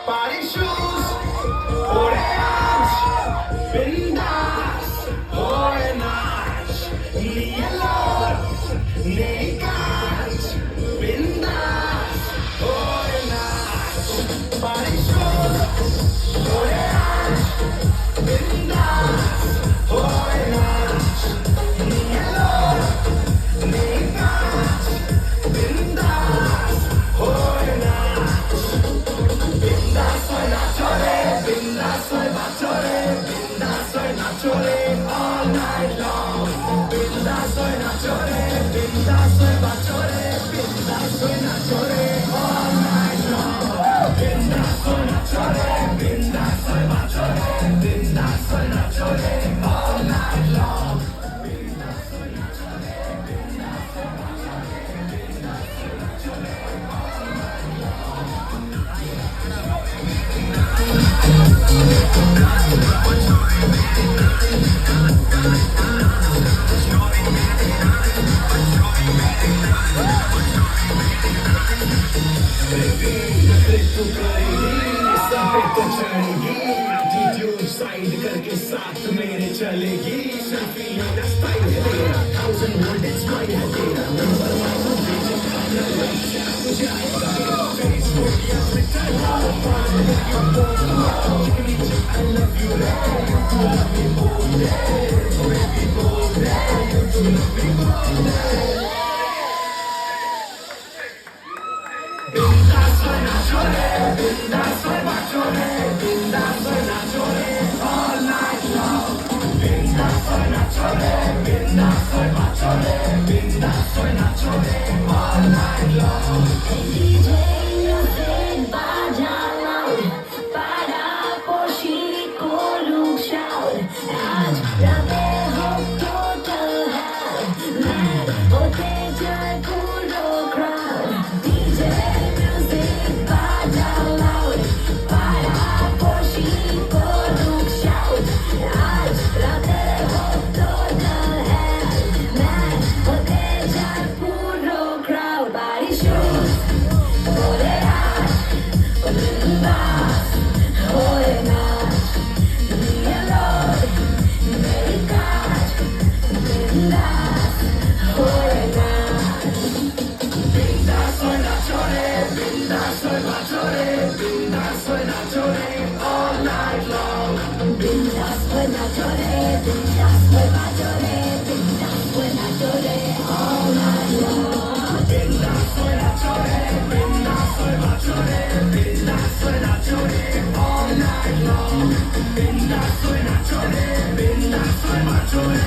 Party shoes, orange, bindas, orange, yellow, naked, bindas, orange. Party shoes, orange, bindas, orange, yellow, naked, bindas, orange. Bindas soy nachore, bindas soy bachore, bindas soy nachore all night long. Bindas soy nachore, bindas soy bachore, bindas soy nachore all night long. Bindas soy nachore, bindas soy bachore, bindas soy nachore all night long. Bindas soy nachore, bindas soy bachore, bindas soy nachore all night long. तू करेगी सब पे तो चढ़ेगी attitude side करके साथ मेरे चलेगी selfie लेना स्टाइल है तेरा 1000 वोल्टेज स्माइल है तेरा नंबर 1 तो भेजो खाना लैसा मुझे आएगा फेसबुक या Twitter I love you you love me more baby more you love me more Bindas soy nachore, bindas soy bachore, bindas soy nachore all night long. Bindas soy nachore, bindas soy bachore, bindas soy nachore all night long. DJ music baja loud, para poshi ko look shout. Aaj raate ho total hell, mad hote jaye puro crowd. DJ music baja loud, para poshi ko look shout. Aaj raate ho total hell, mad hote jaye puro crowd. Body shoes, orange, bindas, orange, yellow, naked, bindas, orange. Bindas soy nachore, bindas soy bachore, bindas soy nachore all night long. Bindas soy nachore, bindas soy bachore, bindas soy nachore all night long. Bindas soy nachore, bindas soy bachore, bindas soy nachore all night long. Bindas soy nachore, bindas soy bachore,